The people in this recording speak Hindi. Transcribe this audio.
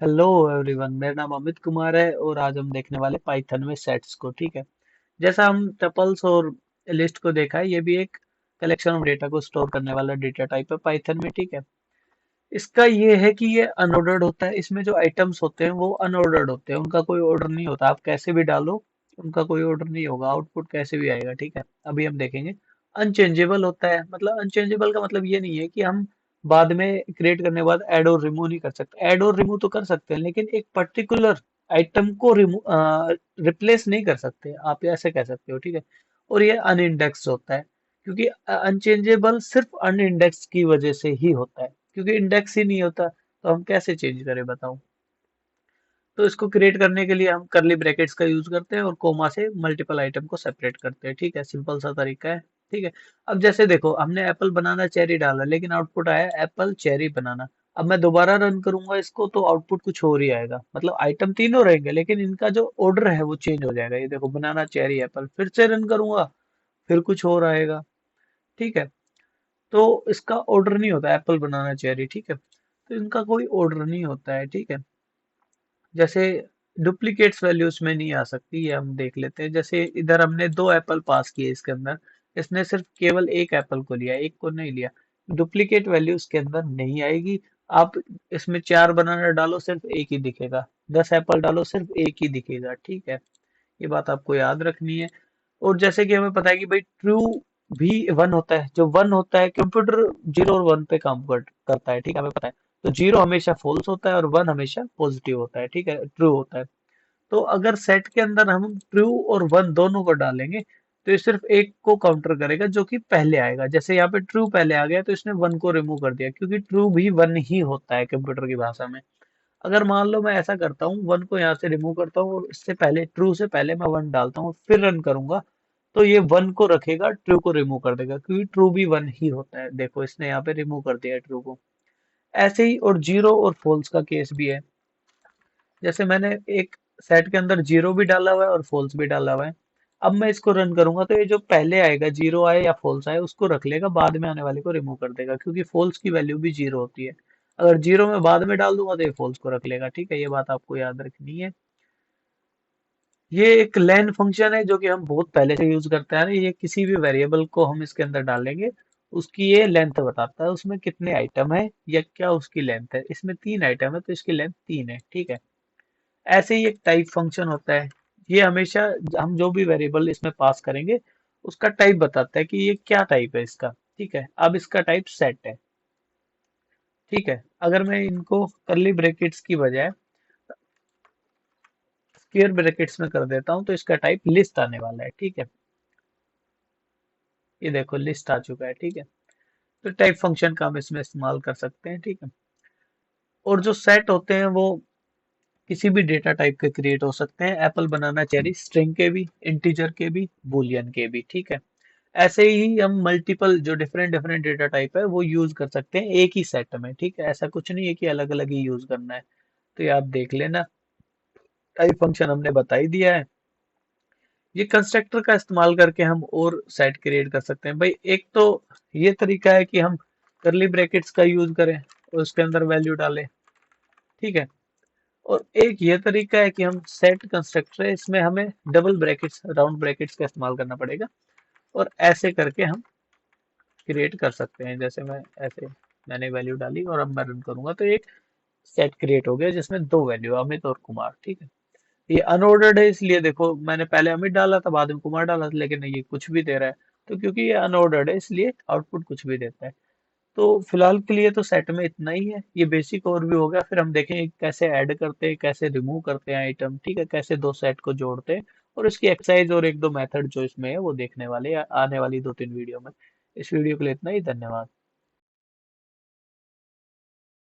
हेलो एवरीवन, मेरा नाम अमित कुमार है और आज हम देखने वाले पाइथन में सेट्स को। ठीक है। जैसा हम टपल्स और लिस्ट को देखा है, ये भी एक कलेक्शन ऑफ डेटा को स्टोर करने वाला डेटा टाइप है पाइथन में। ठीक है। इसका ये है कि ये अनऑर्डर्ड होता है। इसमें जो आइटम्स होते हैं वो अनऑर्डर्ड होते हैं, उनका कोई ऑर्डर नहीं होता। आप कैसे भी डालो, उनका कोई ऑर्डर नहीं होगा, आउटपुट कैसे भी आएगा। ठीक है। अभी हम देखेंगे। अनचेंजेबल होता है, मतलब अनचेंजेबल का मतलब ये नहीं है कि हम बाद में क्रिएट करने के बाद ऐड और रिमूव नहीं कर सकते। ऐड और रिमूव तो कर सकते हैं, लेकिन एक पर्टिकुलर आइटम को रिमूव रिप्लेस नहीं कर सकते, आप ऐसे कह सकते हो। ठीक है। और ये अनइंडेक्स्ड होता है, क्योंकि अनचेंजेबल सिर्फ अनइंडेक्स्ड की वजह से ही होता है, क्योंकि इंडेक्स ही नहीं होता तो हम कैसे चेंज करें बताओ। तो इसको क्रिएट करने के लिए हम करली ब्रैकेट्स का यूज करते हैं और कोमा से मल्टीपल आइटम को सेपरेट करते हैं। ठीक है, सिंपल सा तरीका है। ठीक है। अब जैसे देखो, हमने एप्पल बनाना चेरी डाला, लेकिन आउटपुट आया एप्पल चेरी बनाना। अब मैं दोबारा रन करूंगा इसको तो आउटपुट कुछ और ही आएगा। मतलब आइटम तीनों रहेंगे, लेकिन इनका जो ऑर्डर है वो चेंज हो जाएगा। ये देखो, बनाना चेरी एप्पल, फिर से रन करूंगा फिर कुछ और आएगा। ठीक है। तो इसका ऑर्डर नहीं होता एप्पल बनाना चेरी। ठीक है। तो इनका कोई ऑर्डर नहीं होता है। ठीक है। जैसे डुप्लीकेट्स वैल्यूज में नहीं आ सकती, ये हम देख लेते हैं। जैसे इधर हमने दो एप्पल पास किए इसके अंदर, इसने सिर्फ केवल एक एप्पल को लिया, एक को नहीं लिया। डुप्लीकेट वैल्यू इसके अंदर नहीं आएगी। आप इसमें 4 बनाना डालो सिर्फ एक ही दिखेगा, 10 एप्पल डालो सिर्फ एक ही दिखेगा। ठीक है। ये बात आपको याद रखनी है। और जैसे कि हमें पता है कि भाई ट्रू भी वन होता है। जो वन होता है, कंप्यूटर जीरो और वन पे काम करता है। ठीक है, हमें पता है। तो जीरो हमेशा फॉल्स होता है और वन हमेशा पॉजिटिव होता है। ठीक है, ट्रू होता है। तो अगर सेट के अंदर हम ट्रू और वन दोनों को डालेंगे तो ये सिर्फ एक को काउंटर करेगा, जो कि पहले आएगा। जैसे यहाँ पे ट्रू पहले आ गया तो इसने वन को रिमूव कर दिया, क्योंकि ट्रू भी वन ही होता है कंप्यूटर की भाषा में। अगर मान लो मैं ऐसा करता हूँ, वन को यहाँ से रिमूव करता हूँ और इससे पहले ट्रू से पहले मैं वन डालता हूँ फिर रन करूंगा, तो ये वन को रखेगा, ट्रू को रिमूव कर देगा, क्योंकि ट्रू भी वन ही होता है। देखो, इसने यहाँ पे रिमूव कर दिया ट्रू को। ऐसे ही और जीरो और फॉल्स का केस भी है। जैसे मैंने एक सेट के अंदर जीरो भी डाला हुआ है और फॉल्स भी डाला हुआ है। अब मैं इसको रन करूंगा तो ये जो पहले आएगा, जीरो आए या फॉल्स आए, उसको रख लेगा, बाद में आने वाले को रिमूव कर देगा, क्योंकि फॉल्स की वैल्यू भी जीरो होती है। अगर जीरो में बाद में डाल दूंगा तो ये फॉल्स को रख लेगा। ठीक है, ये बात आपको याद रखनी है। ये एक लेन फंक्शन है जो कि हम बहुत पहले से यूज करते हैं। ये किसी भी वेरिएबल को हम इसके अंदर डालेंगे, उसकी ये लेंथ बताता है, उसमें कितने आइटम है या क्या उसकी लेंथ है। इसमें 3 आइटम है तो इसकी लेंथ 3 है। ठीक है। ऐसे ही एक टाइप फंक्शन होता है। ये हमेशा हम जो भी वेरिएबल इसमें पास करेंगे उसका टाइप बताता है कि ये क्या टाइप है इसका। ठीक है। अब इसका टाइप सेट है। ठीक है। अगर मैं इनको करली ब्रैकेट्स की बजाय स्क्वायर ब्रैकेट्स में कर देता हूँ तो इसका टाइप लिस्ट आने वाला है। ठीक है। ये देखो, लिस्ट आ चुका है। ठीक है। तो टाइप फंक्शन का हम इसमें इस्तेमाल कर सकते हैं। ठीक है। और जो सेट होते हैं वो किसी भी डेटा टाइप के क्रिएट हो सकते हैं। एप्पल बनाना चेरी स्ट्रिंग के भी, इंटीजर के भी, बूलियन के भी। ठीक है। ऐसे ही हम मल्टीपल जो डिफरेंट डिफरेंट डेटा टाइप है वो यूज कर सकते हैं एक ही सेट में। ठीक है। ऐसा कुछ नहीं है कि अलग अलग ही यूज करना है। तो ये आप देख लेना। टाइप फंक्शन हमने बता ही दिया है। ये कंस्ट्रक्टर का इस्तेमाल करके हम और सेट क्रिएट कर सकते हैं। भाई, एक तो ये तरीका है कि हम करली ब्रैकेट्स का यूज करें और उसके अंदर वैल्यू डालें। ठीक है। और एक ये तरीका है कि हम सेट कंस्ट्रक्टर है, इसमें हमें डबल ब्रैकेट्स, राउंड ब्रैकेट्स का इस्तेमाल करना पड़ेगा। और ऐसे करके हम क्रिएट कर सकते हैं। जैसे मैं ऐसे, मैंने वैल्यू डाली और अब मैं रन करूंगा तो एक सेट क्रिएट हो गया जिसमें दो वैल्यू, अमित और कुमार। ठीक है। ये अनऑर्डर्ड है, इसलिए देखो मैंने पहले अमित डाला था बाद में कुमार डाला था, लेकिन ये कुछ भी दे रहा है। तो क्योंकि ये अनऑर्डर्ड है इसलिए आउटपुट कुछ भी देता है। तो फिलहाल के लिए तो सेट में इतना ही है। ये बेसिक ओवरव्यू हो गया। फिर हम देखेंगे कैसे ऐड करते हैं, कैसे रिमूव करते हैं आइटम। ठीक है, कैसे दो सेट को जोड़ते हैं। और इसकी एक्सरसाइज और एक दो मेथड जो इसमें है वो देखने वाले हैं आने वाली 2-3 वीडियो में। इस वीडियो के लिए इतना ही। धन्यवाद।